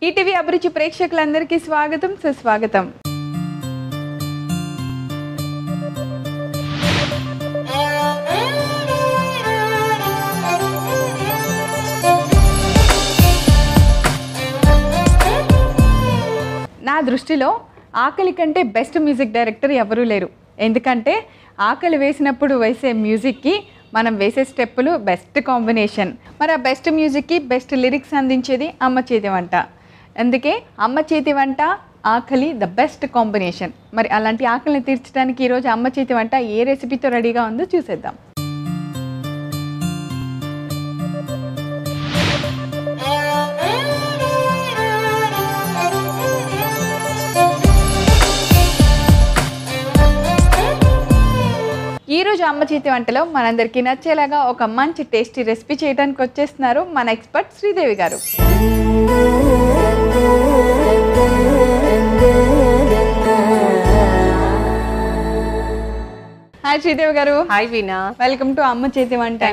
ETV అభిరుచి ప్రేక్షకులందరికీ స్వాగతం సుస్వాగతం. నా దృష్టిలో ఆకలి కంటే బెస్ట్ మ్యూజిక్ డైరెక్టర్ ఎవరూ లేరు. ఎందుకంటే ఆకలి వేసినప్పుడు వేసే మ్యూజిక్కి మనం వేసే స్టెప్పులు బెస్ట్ కాంబినేషన్. మరి ఆ బెస్ట్ మ్యూజిక్కి బెస్ట్ లిరిక్స్ అందించేది అమ్మ చేతి వంట. అందుకే అమ్మ చేతి వంట ఆకలి ద బెస్ట్ కాంబినేషన్. మరి అలాంటి ఆకలిని తీర్చడానికి ఈరోజు అమ్మ చేతి వంట ఏ రెసిపీతో రెడీగా ఉందో చూసేద్దాం. ఈరోజు అమ్మ చేతి వంటలో మనందరికీ నచ్చేలాగా ఒక మంచి టేస్టీ రెసిపీ చేయడానికి వచ్చేస్తున్నారు మన ఎక్స్పర్ట్ శ్రీదేవి గారు. హాయ్ శ్రీదేవి గారు. హాయ్ వీణా, వెల్కమ్ టు అమ్మ చేతి వంట.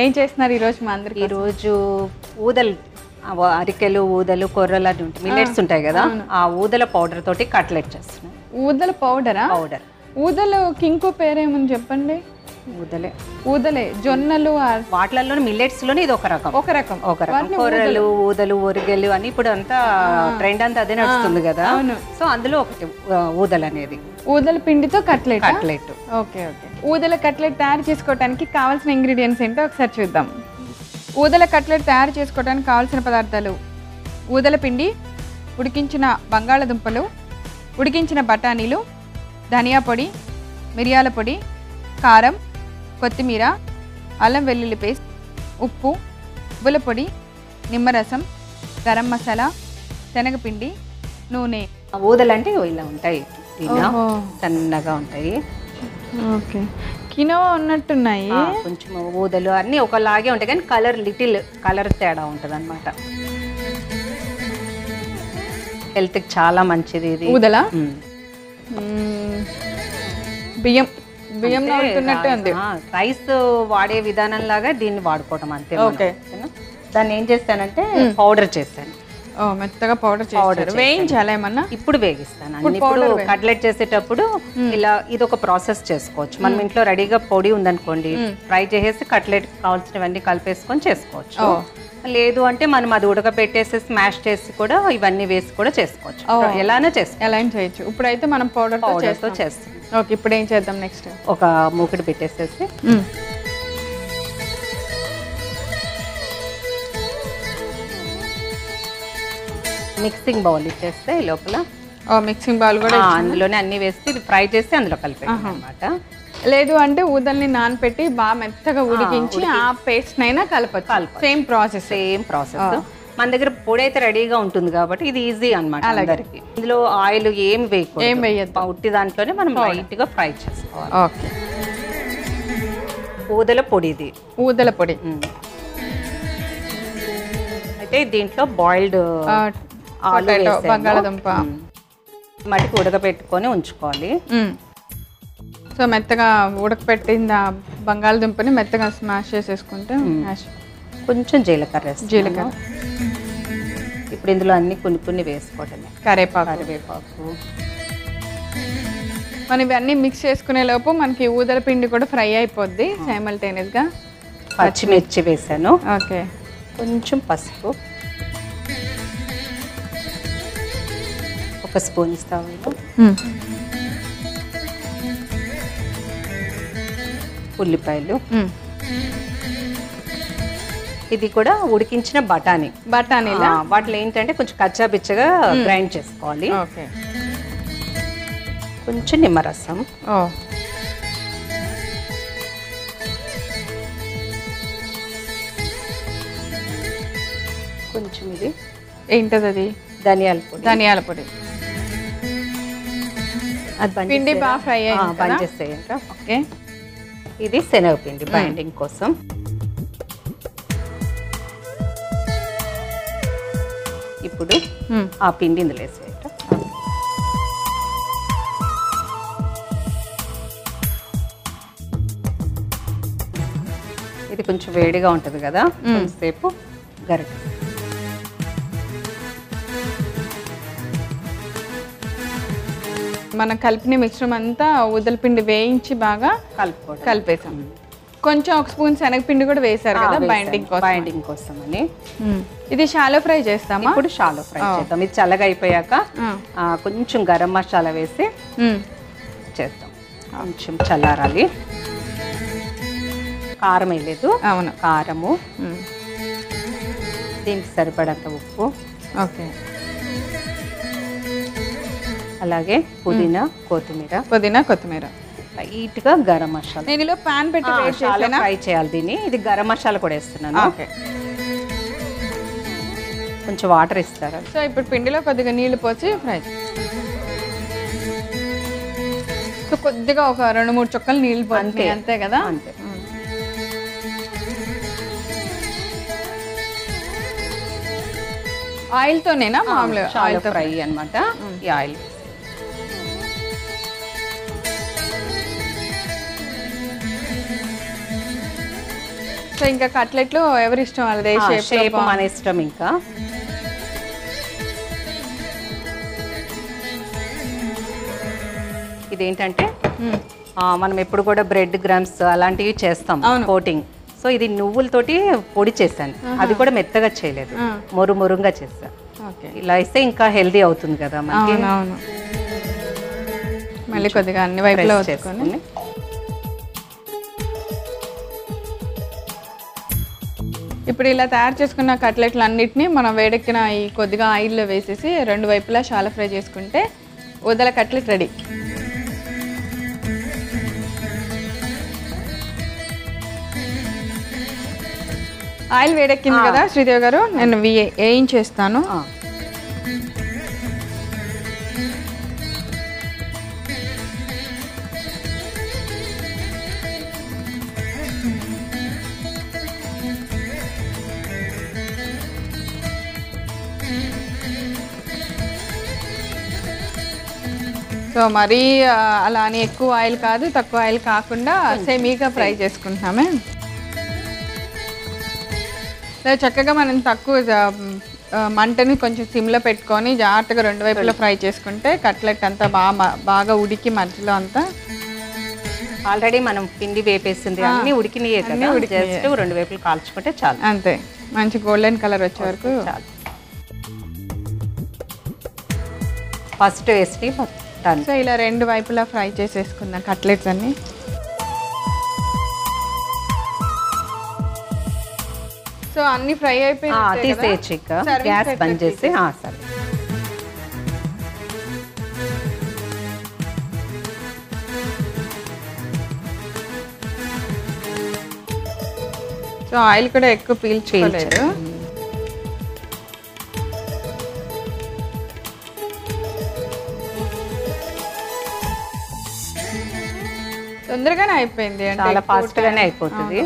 ఏం చేస్తున్నారు ఈరోజు మా అందరికి? ఈరోజు ఊదలు, అరికెలు, ఊదలు, కొర్రలు అని ఉంటాయి, మిల్లెట్స్ ఉంటాయి కదా, ఆ ఊదల పౌడర్ తోటి కట్లెట్ చేస్తున్నాం. ఊదల పౌడరా? పౌడర్. ఊదలకి ఇంకో పేరేమని చెప్పండి. ఊదలే జొన్నలు వాటిలలో మిల్లెట్స్ లోనే ఇది ఒక రకం. కొర్రలు, ఊదలు, ఒరిగెలు అని ఇప్పుడు అంతా ట్రెండ్ అంతా అదే నడుస్తుంది కదా. సో అందులో ఒకటి ఊదలు అనేది. ఊదల పిండితో కట్లెట్. ఓకే. ఊదల కట్లెట్ తయారు చేసుకోవడానికి కావాల్సిన ఇంగ్రీడియంట్స్ ఏంటో ఒకసారి చూద్దాం. ఊదల కట్లెట్ తయారు చేసుకోవడానికి కావాల్సిన పదార్థాలు: ఊదల పిండి, ఉడికించిన బంగాళదుంపలు, ఉడికించిన బఠానీలు, ధనియా పొడి, మిరియాల పొడి, కారం, కొత్తిమీర, అల్లం వెల్లుల్లి పేస్ట్, ఉప్పు, ఉవ్వుల పొడి, నిమ్మరసం, గరం మసాలా, శనగపిండి, నూనె. ఊదలు అంటే ఇలా ఉంటాయి, సన్నగా ఉంటాయి. ఓకే, కినో ఉన్నట్టున్నాయి. కొంచెం ఊదలు అన్నీ ఒకలాగే ఉంటాయి కానీ కలర్ కలర్ తేడా ఉంటుంది అన్నమాట. హెల్త్కి చాలా మంచిది ఇది ఊదల. బియ్యం నవ్వుతున్నట్టే ఉంది. రైస్ వాడే విధానం లాగా దీన్ని వాడుకోవడం అంతే. దాన్ని ఏం చేస్తానంటే పౌడర్ చేస్తాను. మెత్తగా పౌడర్ వేయించాలి ఏమన్నా? ఇప్పుడు వేగిస్తాను. ఇప్పుడు కట్లెట్ చేసేటప్పుడు ఇలా ఇది ఒక ప్రాసెస్ చేసుకోవచ్చు. మనం ఇంట్లో రెడీగా పొడి ఉందనుకోండి, ఫ్రై చేసేసి కట్లెట్ కావాల్సినవన్నీ కలిపేసుకొని చేసుకోవచ్చు. లేదు అంటే మనం అది ఉడకబెట్టేసి స్మాష్ చేసి కూడా ఇవన్నీ వేసి కూడా చేసుకోవచ్చు. ఎలానే చేయొచ్చు. ఇప్పుడైతే మనం పౌడర్తో చేస్తాం. ఓకే, ఇప్పుడు ఏం చేద్దాం నెక్స్ట్? ఒక మూకుడు పెట్టేసేసి మిక్సింగ్ బౌల్ ఇచ్చేస్తే లోపల మిక్సింగ్ బౌల్ కూడా అందులోనే అన్ని వేసి ఇది ఫ్రై చేసి అందులో కలిపేస్తాం అన్నమాట. లేదు అంటే ఊదల్ని నానపెట్టి బాగా మెత్తగా ఉడికించి ఆ పేస్ట్ నైనా కలపచ్చు. Same process. మన దగ్గర పొడి అయితే రెడీగా ఉంటుంది కాబట్టి ఇది ఈజీ అన్నమాట అందరికి. ఇందులో ఆయిల్ ఏం వేయద్దు, ఉట్టి దాంట్లోనే మనం లైట్ గా ఫ్రై చేసుకోవాలి. ఓకే. ఊదల పొడి ఇది. ఊదల పొడి అయితే దీంట్లో బాయిల్డ్ బంగాళదుంప మటికి ఉడకబెట్టుకొని ఉంచుకోవాలి. సో మెత్తగా ఉడకపెట్టిన బంగాళదుంపని మెత్తగా స్మాష్ చేసేసుకుంటే కొంచెం జీలకర్ర. ఇప్పుడు ఇందులో అన్ని కొన్ని వేసుకోవటమే. కరివేపాకు. మనం ఇవన్నీ మిక్స్ చేసుకునే లోపు మనకి ఊదల పిండి కూడా ఫ్రై అయిపోద్ది సైమల్టేనియస్ గా. పచ్చిమిర్చి వేసాను. ఓకే. కొంచెం పసుపు, ఒక స్పూన్ ఇస్తాము. ఉల్లిపాయలు, ఇది కూడా ఉడికించిన బఠానీ. వాటిలో ఏంటంటే కొంచెం కచ్చా పిచ్చగా గ్రైండ్ చేసుకోవాలి. కొంచెం నిమ్మరసం, కొంచెం ఇది ఏంటది? అది ధనియాల పొడి. అది పిండి బాగా ఫ్రై బంద్ చేసేయండి. ఓకే. ఇది శనగపిండి బైండింగ్ కోసం. ఇప్పుడు ఆ పిండి ఇందులో వేసేయట. ఇది కొంచెం వేడిగా ఉంటుంది కదా, కొంచెంసేపు గరిటె మనం కలిపిన మిశ్రమం అంతా ఊదల పిండి వేయించి బాగా కలిపేసాం. కొంచెం ఒక స్పూన్ శనగపిండి కూడా వేసారు కదా బైండింగ్ కోసం అని. ఇది షాలో ఫ్రై చేస్తామా? ఇప్పుడు షాలో ఫ్రై చేద్దాం. ఇది చల్లగా అయిపోయాక కొంచెం గరం మసాలా వేసి చేద్దాం. కొంచెం చల్లారాలి. కారం వేయలేదు. అవును, కారము, దీనికి సరిపడంత ఉప్పు, ఓకే, అలాగే పుదీనా కొత్తిమీర, లైట్ గా గరం మసాలా. నేను ఇలా పాన్ పెట్టి ఫ్రై చేయాలి దీన్ని. ఇది గరం మసాలా కూడా వేస్తున్నాను. కొంచెం వాటర్ ఇస్తారా? సో ఇప్పుడు పిండిలో కొద్దిగా నీళ్లు పోసి ఫ్రై. సో కొద్దిగా ఒక 2-3 చుక్కలు నీళ్లు పోసి అంతే కదా? అంతే. ఆయిల్ తోనేనా? మామూలుగా ఆయిల్ ఫ్రై అన్నమాట. ఈ ఆయిల్ సో ఇంకా కట్లెట్లు ఎవరి ఇష్టం వాళ్ళదే, షేప్ మన ఇష్టం. ఇంకా ఇదేంటంటే మనం ఎప్పుడు కూడా బ్రెడ్ గ్రమ్స్ అలాంటివి చేస్తాం కోటింగ్. సో ఇది నువ్వులతోటి పొడి చేశాను. అది కూడా మెత్తగా చేయలేదు, మురుమురుగా చేశాను. ఇలా ఇస్తే ఇంకా హెల్దీ అవుతుంది కదా మనకి. మళ్ళీ కొద్దిగా అన్ని వైపులో చేసుకొని ఇప్పుడు ఇలా తయారు చేసుకున్న కట్లెట్లు అన్నిటినీ మనం వేడెక్కిన ఈ కొద్దిగా ఆయిల్లో వేసేసి 2 వైపులా షాలో ఫ్రై చేసుకుంటే ఊదల కట్లెట్ రెడీ. ఆయిల్ వేడెక్కింది కదా శ్రీదేవి గారు, నేను వేయించేస్తాను. సో మరీ అలా అని ఎక్కువ ఆయిల్ కాదు, తక్కువ ఆయిల్ కాకుండా సెమీగా ఫ్రై చేసుకుంటున్నామే. చక్కగా మనం తక్కువ మంటని కొంచెం సిమ్లో పెట్టుకొని జాగ్రత్తగా 2 వైపులా ఫ్రై చేసుకుంటే కట్లెట్ అంతా బాగా ఉడికి మధ్యలో అంతా. ఆల్రెడీ మనం పిండి వేపేసింది, అన్ని ఉడికినాయే కదా, జస్ట్ 2 వైపులు కాల్చుకుంటే చాలు. అంతే, మంచి గోల్డెన్ కలర్ వచ్చే వరకు చాలు. ఫస్ట్ వేసి సో ఇలా 2 వైపులా ఫ్రై చేసేసుకుందాం కట్లెట్స్ అన్ని. సో అన్ని ఫ్రై అయిపోయి తీసేయచ్చు. ఇక గ్యాస్ బంద్ చేసి సరే. సో ఆయిల్ కూడా ఎక్కువ పీల్చుకోలేదు. తొందరగానే అయిపోయింది, చాలా ఫాస్ట్ గానే అయిపోతుంది.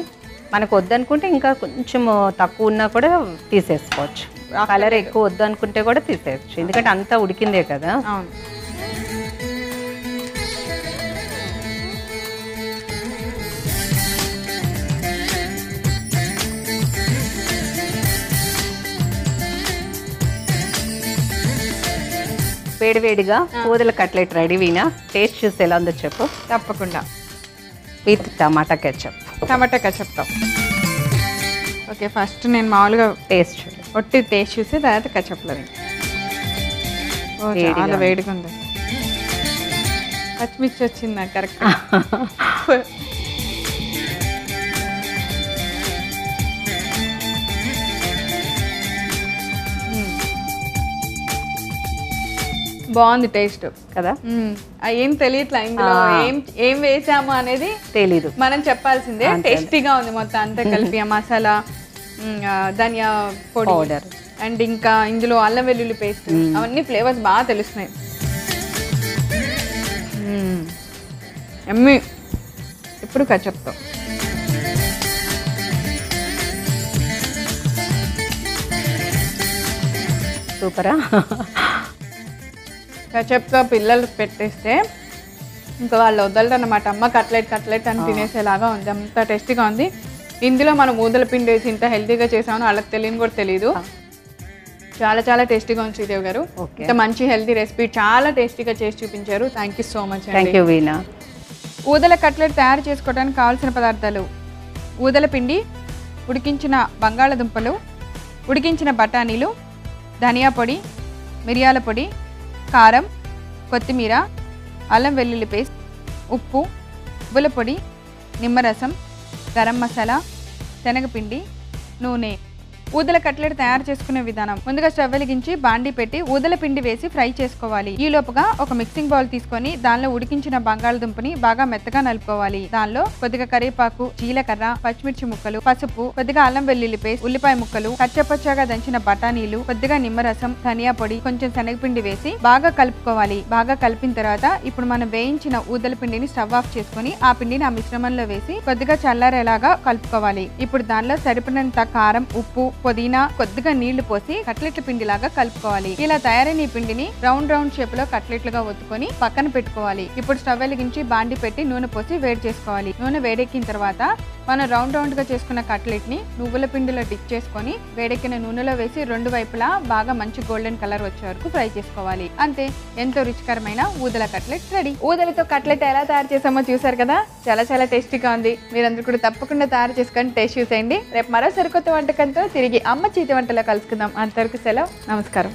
మనకు వద్దనుకుంటే ఇంకా కొంచెం తక్కువ ఉన్నా కూడా తీసేసుకోవచ్చు. కలర్ ఎక్కువ వద్దనుకుంటే కూడా తీసేయచ్చు, ఎందుకంటే అంతా ఉడికిందే కదా. వేడివేడిగా ఊదల కట్లెట్ రెడీ. వీణా, టేస్ట్ చూసి ఎలా ఉందో చెప్పు. తప్పకుండా. With tomato ketchup. Okay, first నేను మామూలుగా టేస్ట్ చూడు, ఒట్టి టేస్ట్ చూసి తర్వాత కెచప్లో. చాలా వేడిగా ఉంది. పచ్చిమిర్చి వచ్చింది నాకు కరెక్ట్. బాగుంది టేస్ట్ కదా. ఏం తెలియట్లా ఇందులో ఏం వేసాము అనేది తెలీదు, మనం చెప్పాల్సిందే. టేస్టీగా ఉంది మొత్తం అంతా కలిపి. మసాలా, ధనియా పౌడర్ అండ్ ఇంకా ఇందులో అల్లం వెల్లుల్లి పేస్ట్, అవన్నీ ఫ్లేవర్స్ బాగా తెలుస్తున్నాయి. ఎమ్మి. ఇప్పుడు కచప్తో సూపరా. కచప్తో పిల్లలు పెట్టేస్తే ఇంకా వాళ్ళు వదలరు అన్నమాట. అమ్మ కట్లెట్ అని తినేసేలాగా ఉంది, అంత టేస్టీగా ఉంది. ఇందులో మనం ఊదల పిండి వేసి ఇంత హెల్తీగా చేసామని వాళ్ళకి తెలియని కూడా తెలీదు. చాలా చాలా టేస్టీగా ఉంది శ్రీదేవి గారు. ఓకే, ఇంత మంచి హెల్తీ రెసిపీ చాలా టేస్టీగా చేసి చూపించారు. Thank you so much. Thank you Veena. ఊదల కట్లెట్ తయారు చేసుకోవడానికి కావాల్సిన పదార్థాలు: ఊదల పిండి, ఉడికించిన బంగాళదుంపలు, ఉడికించిన బఠానీలు, ధనియా పొడి, మిరియాల పొడి, కారం, కొత్తిమీర, అల్లం వెల్లుల్లి పేస్ట్, ఉప్పు, ఉవ్వల పొడి, నిమ్మరసం, గరం మసాలా, శనగపిండి, నూనె. ఊదల కట్లెట్ తయారు చేసుకునే విధానం: ముందుగా స్టవ్ వెలిగించి బాండీ పెట్టి ఊదల పిండి వేసి ఫ్రై చేసుకోవాలి. ఈ లోపుగా ఒక మిక్సింగ్ బౌల్ తీసుకొని దానిలో ఉడికించిన బంగాళదుంపని బాగా మెత్తగా నలుపుకోవాలి. దానిలో కొద్దిగా కరివేపాకు, జీలకర్ర, పచ్చిమిర్చి ముక్కలు, పసుపు, కొద్దిగా అల్లం వెల్లుల్లి పేస్ట్, ఉల్లిపాయ ముక్కలు, కచ్చపచ్చగా దంచిన బఠానీలు, కొద్దిగా నిమ్మరసం, ధనియా పొడి, కొంచెం శనగపిండి వేసి బాగా కలుపుకోవాలి. బాగా కలిపిన తర్వాత ఇప్పుడు మనం వేయించిన ఊదల పిండిని స్టవ్ ఆఫ్ చేసుకుని ఆ పిండిని ఆ మిశ్రమంలో వేసి కొద్దిగా చల్లారేలాగా కలుపుకోవాలి. ఇప్పుడు దానిలో సరిపడినంత కారం, ఉప్పు, పుదీనా, కొద్దిగా నీళ్లు పోసి కట్లెట్ల పిండిలాగా కలుపుకోవాలి. ఇలా తయారైన ఈ పిండిని రౌండ్ రౌండ్ షేప్ లో కట్లెట్లుగా ఒత్తుకొని పక్కన పెట్టుకోవాలి. ఇప్పుడు స్టవ్ వెలిగించి బాండి పెట్టి నూనె పోసి వేడి చేసుకోవాలి. నూనె వేడెక్కిన తర్వాత మనం రౌండ్ రౌండ్ గా చేసుకున్న కట్లెట్ ని నువ్వుల పిండిలో డిప్ చేసుకొని వేడెక్కిన నూనెలో వేసి రెండు వైపులా బాగా మంచి గోల్డెన్ కలర్ వచ్చే వరకు ఫ్రై చేసుకోవాలి. అంతే, ఎంతో రుచికరమైన ఊదల కట్లెట్ రెడీ. ఊదలతో కట్లెట్ ఎలా తయారు చేసామో చూసారు కదా, చాలా చాలా టేస్టీగా ఉంది. మీరందరూ కూడా తప్పకుండా తయారు చేసుకొని టేస్ట్ చూసేయండి. రేపు మరో సరికొత్త వంటకంతో తిరిగి అమ్మ చేతి వంటలో కలుసుకుందాం. అంతవరకు సెలవు, నమస్కారం.